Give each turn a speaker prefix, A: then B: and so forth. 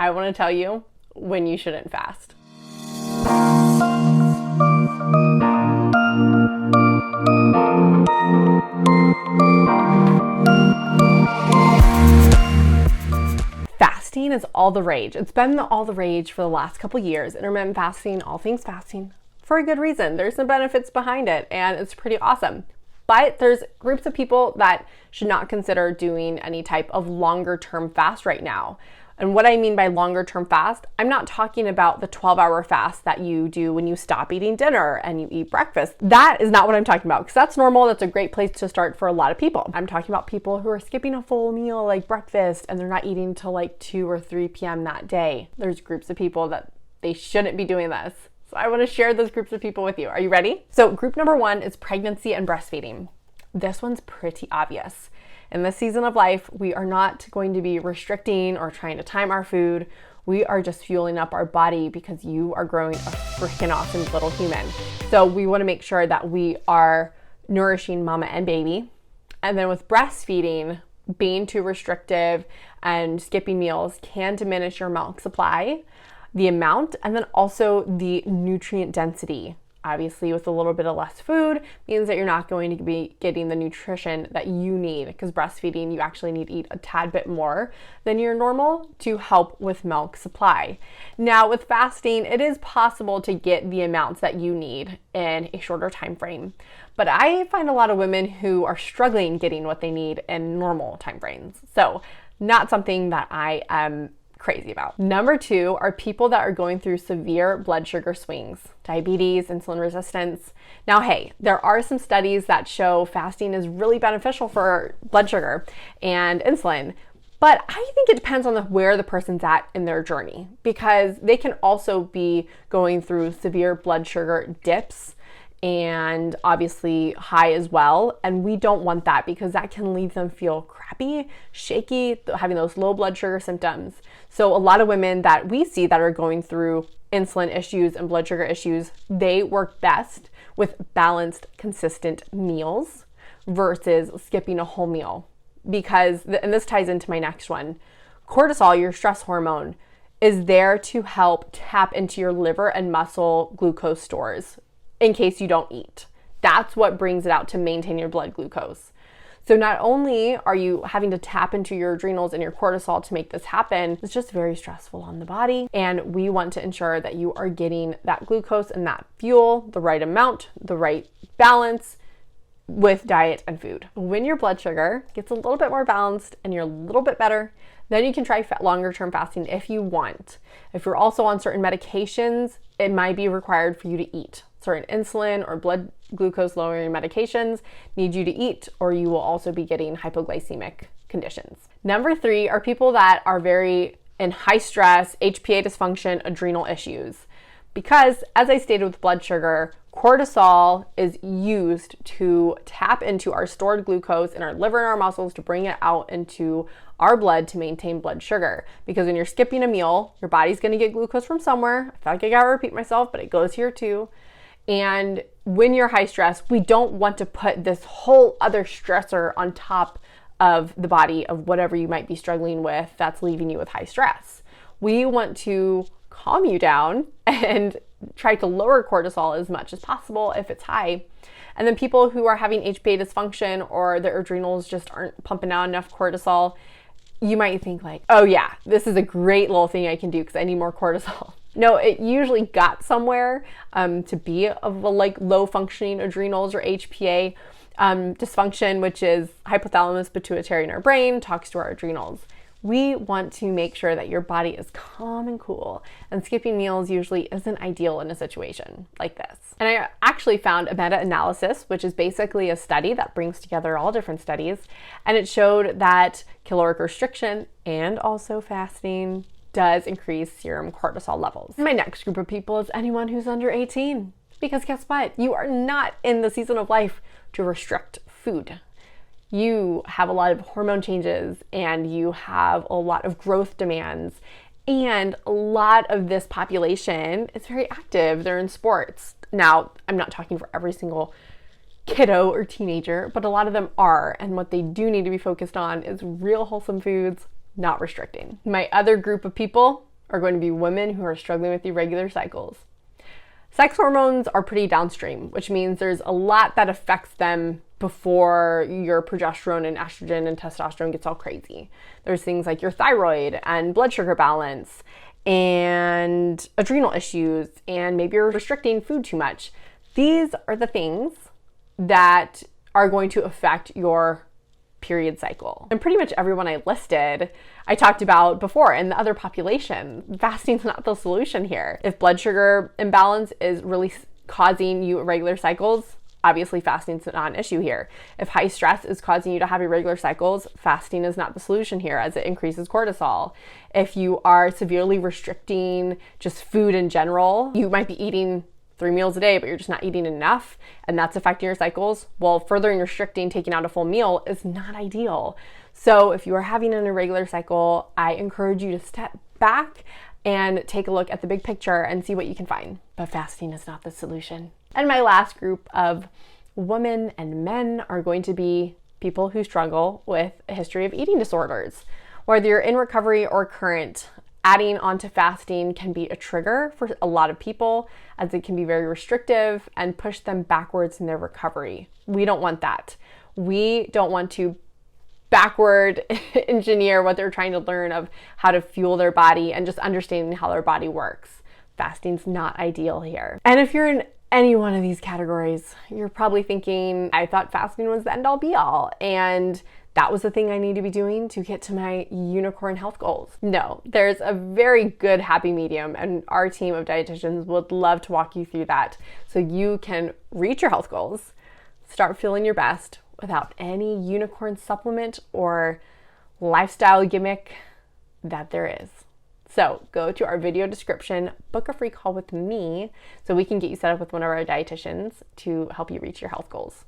A: I want to tell you when you shouldn't fast. Fasting is all the rage. It's been all the rage for the last couple years. Intermittent fasting, all things fasting, for a good reason. There's some benefits behind it, and it's pretty awesome. But there's groups of people that should not consider doing any type of longer term fast right now. And what I mean by longer term fast, I'm not talking about the 12-hour fast that you do when you stop eating dinner and you eat breakfast. That is not what I'm talking about, because that's normal. That's a great place to start for a lot of people. I'm talking about people who are skipping a full meal like breakfast and they're not eating till like 2 or 3 p.m. that day. There's groups of people that they shouldn't be doing this. So I want to share those groups of people with you. Are you ready? So group number 1 is pregnancy and breastfeeding. This one's pretty obvious. In this season of life, we are not going to be restricting or trying to time our food. We are just fueling up our body because you are growing a freaking awesome little human. So we want to make sure that we are nourishing mama and baby. And then with breastfeeding, being too restrictive and skipping meals can diminish your milk supply, the amount, and then also the nutrient density. Obviously, with a little bit of less food means that you're not going to be getting the nutrition that you need, because breastfeeding, you actually need to eat a tad bit more than your normal to help with milk supply. Now, with fasting, it is possible to get the amounts that you need in a shorter time frame. But I find a lot of women who are struggling getting what they need in normal time frames. So, not something that I am crazy about. Number 2 are people that are going through severe blood sugar swings, diabetes, insulin resistance. Now, hey, there are some studies that show fasting is really beneficial for blood sugar and insulin, but I think it depends on where the person's at in their journey, because they can also be going through severe blood sugar dips and obviously high as well. And we don't want that, because that can leave them feel crappy, shaky, having those low blood sugar symptoms. So a lot of women that we see that are going through insulin issues and blood sugar issues, they work best with balanced, consistent meals versus skipping a whole meal. Because, and this ties into my next one, cortisol, your stress hormone, is there to help tap into your liver and muscle glucose stores in case you don't eat. That's what brings it out, to maintain your blood glucose. So not only are you having to tap into your adrenals and your cortisol to make this happen, it's just very stressful on the body. And we want to ensure that you are getting that glucose and that fuel, the right amount, the right balance with diet and food. When your blood sugar gets a little bit more balanced and you're a little bit better, then you can try longer term fasting if you want. If you're also on certain medications, it might be required for you to eat. Certain insulin or blood glucose lowering medications need you to eat, or you will also be getting hypoglycemic conditions. Number 3 are people that are very in high stress, HPA dysfunction, adrenal issues. Because, as I stated with blood sugar, cortisol is used to tap into our stored glucose in our liver and our muscles to bring it out into our blood to maintain blood sugar. Because when you're skipping a meal, your body's going to get glucose from somewhere. I feel like I gotta repeat myself, but it goes here too. And when you're high stress, we don't want to put this whole other stressor on top of the body of whatever you might be struggling with that's leaving you with high stress. We want to calm you down and try to lower cortisol as much as possible if it's high. And then people who are having HPA dysfunction or their adrenals just aren't pumping out enough cortisol, you might think like, oh yeah, this is a great little thing I can do because I need more cortisol. No, it usually got somewhere to be of a like low functioning adrenals or HPA dysfunction, which is hypothalamus pituitary in our brain, talks to our adrenals. We want to make sure that your body is calm and cool, and skipping meals usually isn't ideal in a situation like this. And I actually found a meta-analysis, which is basically a study that brings together all different studies, and it showed that caloric restriction and also fasting does increase serum cortisol levels. My next group of people is anyone who's under 18, because guess what? You are not in the season of life to restrict food. You have a lot of hormone changes and you have a lot of growth demands, and a lot of this population is very active. They're in sports. Now, I'm not talking for every single kiddo or teenager, but a lot of them are, and what they do need to be focused on is real wholesome foods, not restricting. My other group of people are going to be women who are struggling with irregular cycles. Sex hormones are pretty downstream, which means there's a lot that affects them before your progesterone and estrogen and testosterone gets all crazy. There's things like your thyroid and blood sugar balance and adrenal issues, and maybe you're restricting food too much. These are the things that are going to affect your period cycle. And pretty much everyone I listed, I talked about before in the other population. Fasting's not the solution here. If blood sugar imbalance is really causing you irregular cycles, obviously fasting's not an issue here. If high stress is causing you to have irregular cycles, fasting is not the solution here as it increases cortisol. If you are severely restricting just food in general, you might be eating 3 meals a day, but you're just not eating enough, and that's affecting your cycles. Well, furthering restricting, taking out a full meal is not ideal. So if you are having an irregular cycle, I encourage you to step back and take a look at the big picture and see what you can find. But fasting is not the solution. And my last group of women and men are going to be people who struggle with a history of eating disorders. Whether you're in recovery or current, adding on to fasting can be a trigger for a lot of people, as it can be very restrictive and push them backwards in their recovery. We don't want that. We don't want to backward engineer what they're trying to learn of how to fuel their body and just understanding how their body works. Fasting's not ideal here. And if you're in any one of these categories, you're probably thinking, I thought fasting was the end all be all, and that was the thing I need to be doing to get to my unicorn health goals. No, there's a very good happy medium, and our team of dietitians would love to walk you through that so you can reach your health goals, start feeling your best without any unicorn supplement or lifestyle gimmick that there is. So go to our video description, book a free call with me so we can get you set up with one of our dietitians to help you reach your health goals.